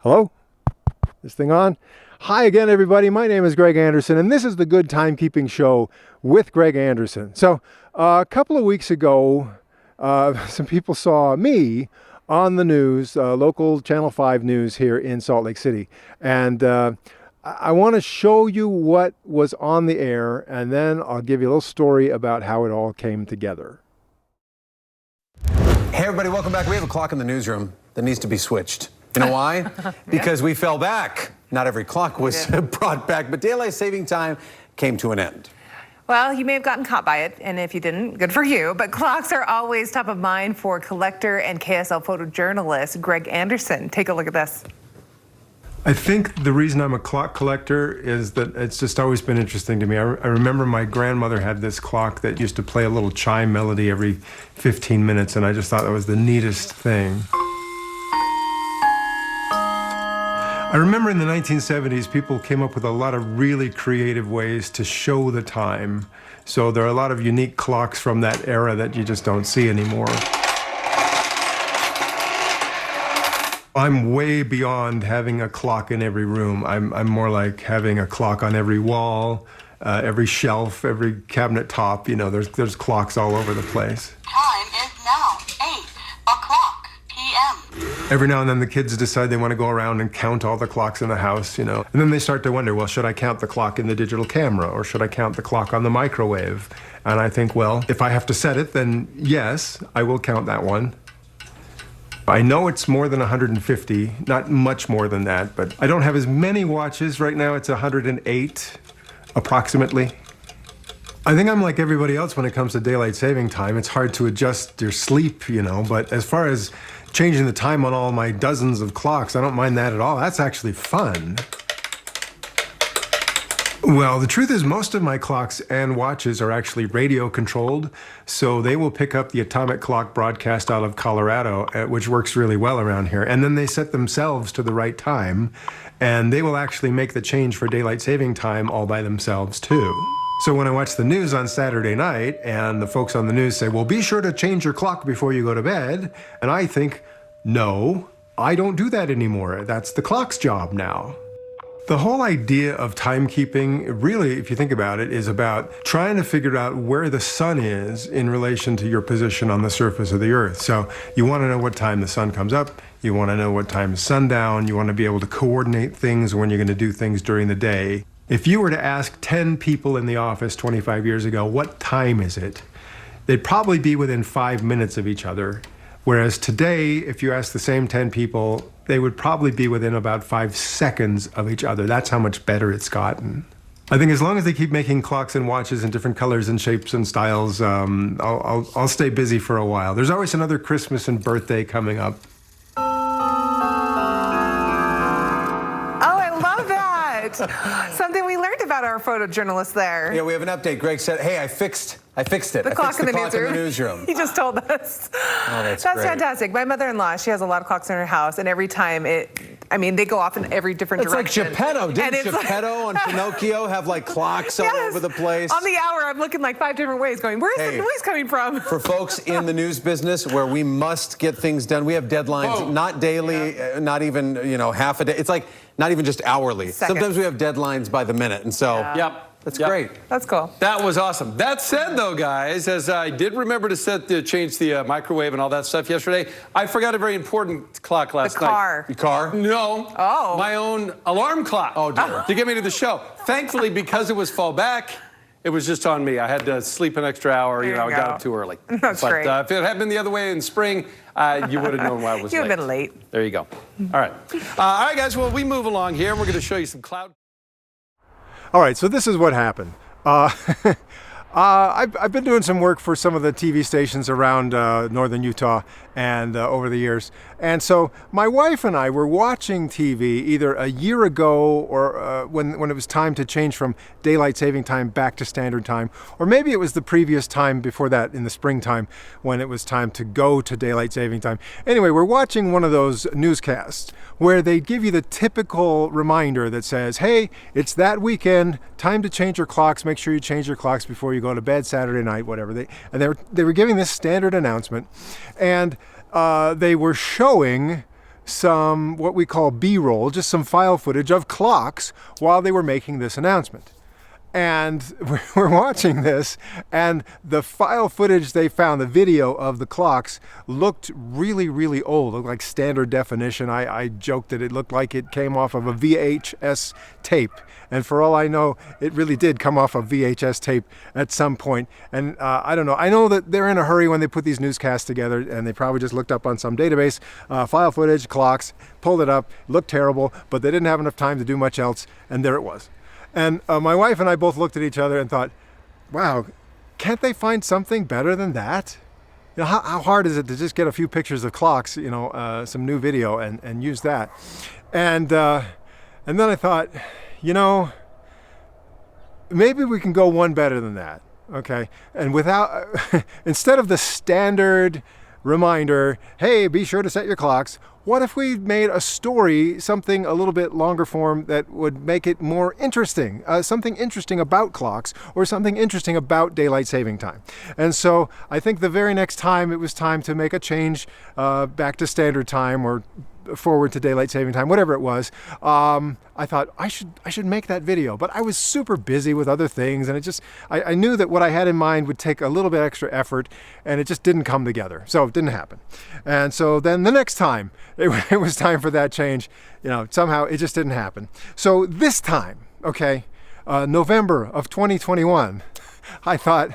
Hello? This thing on? Hi again, everybody. My name is Greg Anderson, and this is the Good Timekeeping Show with Greg Anderson. So, a couple of weeks ago, some people saw me on the news, local Channel 5 news here in Salt Lake City. And I want to show you what was on the air, and then I'll give you a little story about how it all came together. Hey, everybody, welcome back. We have a clock in the newsroom that needs to be switched. You know why? Because we fell back. Not every clock was brought back, but daylight saving time came to an end. Well, you may have gotten caught by it, and if you didn't, good for you. But clocks are always top of mind for collector and KSL photojournalist Greg Anderson. Take a look at this. I think the reason I'm a clock collector is that it's just always been interesting to me. I remember my grandmother had this clock that used to play a little chime melody every 15 minutes, and I just thought that was the neatest thing. I remember in the 1970s, people came up with a lot of really creative ways to show the time. So there are a lot of unique clocks from that era that you just don't see anymore. I'm way beyond having a clock in every room. I'm more like having a clock on every wall, every shelf, every cabinet top. You know, there's clocks all over the place. Time is now 8:00 p.m. Every now and then the kids decide they want to go around and count all the clocks in the house, you know. And then they start to wonder, well, should I count the clock in the digital camera, or should I count the clock on the microwave? And I think, well, if I have to set it, then yes, I will count that one. I know it's more than 150, not much more than that, but I don't have as many watches. Right now it's 108, approximately. I think I'm like everybody else when it comes to daylight saving time. It's hard to adjust your sleep, you know, but as far as changing the time on all my dozens of clocks, I don't mind that at all. That's actually fun. Well, the truth is most of my clocks and watches are actually radio controlled, so they will pick up the atomic clock broadcast out of Colorado, which works really well around here, and then they set themselves to the right time, and they will actually make the change for daylight saving time all by themselves too. So when I watch the news on Saturday night and the folks on the news say, well, be sure to change your clock before you go to bed, and I think, no, I don't do that anymore. That's the clock's job now. The whole idea of timekeeping, really, if you think about it, is about trying to figure out where the sun is in relation to your position on the surface of the earth. So you want to know what time the sun comes up, you want to know what time is sundown, you want to be able to coordinate things when you're going to do things during the day. If you were to ask 10 people in the office 25 years ago, what time is it? They'd probably be within 5 minutes of each other. Whereas today, if you ask the same 10 people, they would probably be within about 5 seconds of each other. That's how much better it's gotten. I think as long as they keep making clocks and watches in different colors and shapes and styles, I'll stay busy for a while. There's always another Christmas and birthday coming up. Oh, I love that. Something we learned about our photojournalist there. Yeah, we have an update. Greg said, hey, I fixed it. The clock in the newsroom. He just told us. Oh, that's great. Fantastic. My mother-in-law, she has a lot of clocks in her house, and every time they go off in every different direction. It's like Geppetto. Didn't Geppetto and Pinocchio have like clocks all over the place? On the hour, I'm looking like 5 different ways going, where's the noise coming from? For folks in the news business where we must get things done, we have deadlines, not daily, not even, half a day. It's like not even just hourly. Seconds. Sometimes we have deadlines by the minute. And so that's great. That's cool. That was awesome. That said, though, guys, as I did remember to change the microwave and all that stuff yesterday, I forgot a very important clock last night. Your car? No. Oh. My own alarm clock. Oh, dear. To get me to the show. Thankfully, because it was fall back, it was just on me. I had to sleep an extra hour. I got up too early. That's great. If it had been the other way in spring, you would have known why I was late. You would have been late. There you go. All right. All right, guys. Well, we move along here, and we're going to show you some cloud. All right, so this is what happened. I've been doing some work for some of the TV stations around northern Utah and over the years. And so my wife and I were watching TV either a year ago or when it was time to change from daylight saving time back to standard time, or maybe it was the previous time before that in the springtime when it was time to go to daylight saving time. Anyway, we're watching one of those newscasts where they give you the typical reminder that says, hey, it's that weekend, time to change your clocks, make sure you change your clocks before you go to bed Saturday night, whatever. They were giving this standard announcement, and they were showing some what we call B-roll, just some file footage of clocks while they were making this announcement. And we're watching this, and the file footage they found, the video of the clocks, looked really, really old, looked like standard definition. I joked that it looked like it came off of a VHS tape. And for all I know, it really did come off a VHS tape at some point. And I don't know. I know that they're in a hurry when they put these newscasts together, and they probably just looked up on some database, file footage, clocks, pulled it up, looked terrible, but they didn't have enough time to do much else, and there it was. And my wife and I both looked at each other and thought, wow, can't they find something better than that? You know, how hard is it to just get a few pictures of clocks, you know, some new video and use that? And then I thought, you know, maybe we can go one better than that, okay? And without, instead of the standard reminder, hey, be sure to set your clocks, what if we made a story, something a little bit longer form that would make it more interesting, something interesting about clocks or something interesting about daylight saving time? And so I think the very next time it was time to make a change back to standard time or forward to daylight saving time, whatever it was, I thought I should make that video. But I was super busy with other things, and I knew that what I had in mind would take a little bit extra effort, and it just didn't come together. So it didn't happen. And so then the next time it was time for that change, you know, somehow it just didn't happen. So this time, okay, November of 2021, I thought,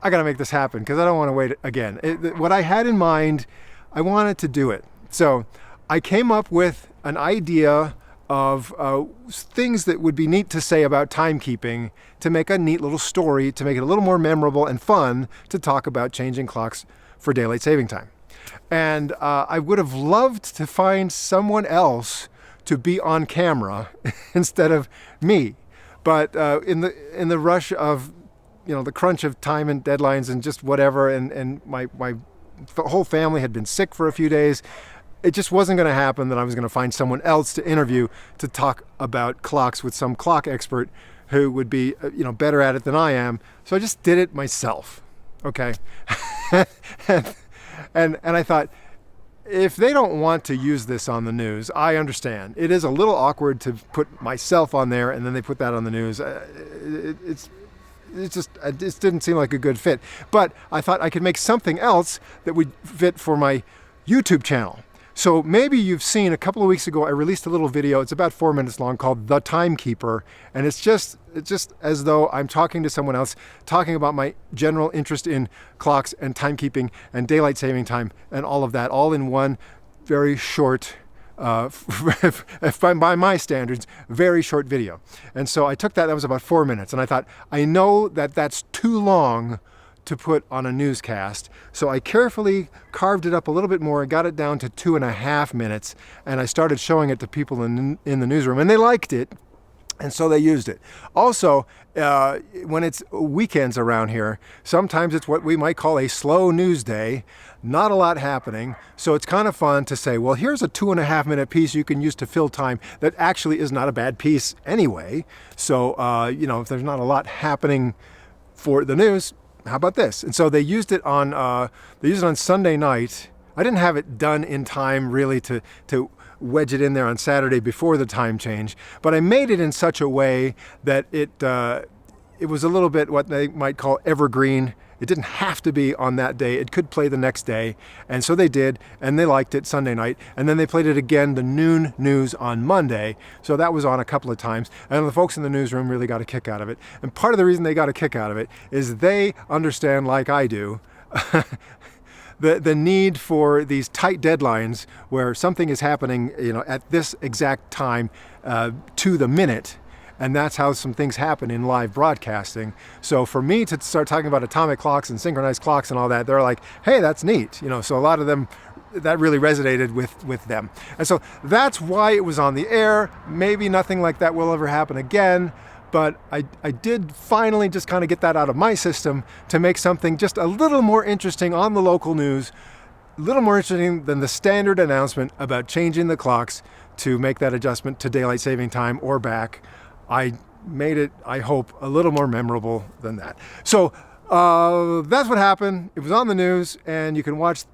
I got to make this happen because I don't want to wait again. What I had in mind, I wanted to do it. So I came up with an idea of things that would be neat to say about timekeeping to make a neat little story, to make it a little more memorable and fun to talk about changing clocks for daylight saving time. And I would have loved to find someone else to be on camera instead of me. But in the rush of, you know, the crunch of time and deadlines and just whatever, and my whole family had been sick for a few days, it just wasn't going to happen that I was going to find someone else to interview to talk about clocks with some clock expert who would be, you know, better at it than I am. So I just did it myself. Okay. and I thought, if they don't want to use this on the news, I understand. It is a little awkward to put myself on there and then they put that on the news. It just didn't seem like a good fit. But I thought I could make something else that would fit for my YouTube channel. So maybe you've seen, a couple of weeks ago, I released a little video. It's about 4 minutes long, called The Timekeeper. And it's just as though I'm talking to someone else, talking about my general interest in clocks and timekeeping and daylight saving time and all of that, all in one very short, by my standards, very short video. And so I took that was about 4 minutes. And I thought, I know that that's too long to put on a newscast. So I carefully carved it up a little bit more and got it down to 2.5 minutes. And I started showing it to people in the newsroom, and they liked it. And so they used it. Also, when it's weekends around here, sometimes it's what we might call a slow news day, not a lot happening. So it's kind of fun to say, well, here's a 2.5 minute piece you can use to fill time that actually is not a bad piece anyway. So, you know, if there's not a lot happening for the news, how about this? And so they used it on Sunday night. I didn't have it done in time really to wedge it in there on Saturday before the time change, but I made it in such a way that it was a little bit what they might call evergreen. It didn't have to be on that day. It could play the next day. And so they did, and they liked it Sunday night. And then they played it again, the noon news on Monday. So that was on a couple of times. And the folks in the newsroom really got a kick out of it. And part of the reason they got a kick out of it is they understand, like I do, the need for these tight deadlines where something is happening, you know, at this exact time to the minute. And that's how some things happen in live broadcasting. So for me to start talking about atomic clocks and synchronized clocks and all that, they're like, hey, that's neat. You know, so a lot of them, that really resonated with them. And so that's why it was on the air. Maybe nothing like that will ever happen again. But I did finally just kind of get that out of my system to make something just a little more interesting on the local news, a little more interesting than the standard announcement about changing the clocks to make that adjustment to daylight saving time or back. I made it, I hope, a little more memorable than that. So that's what happened. It was on the news, and you can watch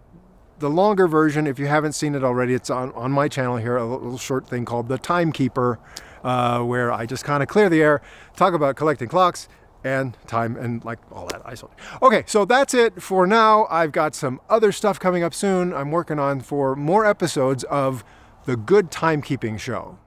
the longer version, if you haven't seen it already, it's on my channel here, a little short thing called the Timekeeper, where I just kind of clear the air, talk about collecting clocks and time and like all that. Okay, so that's it for now. I've got some other stuff coming up soon. I'm working on for more episodes of the Good Timekeeping Show.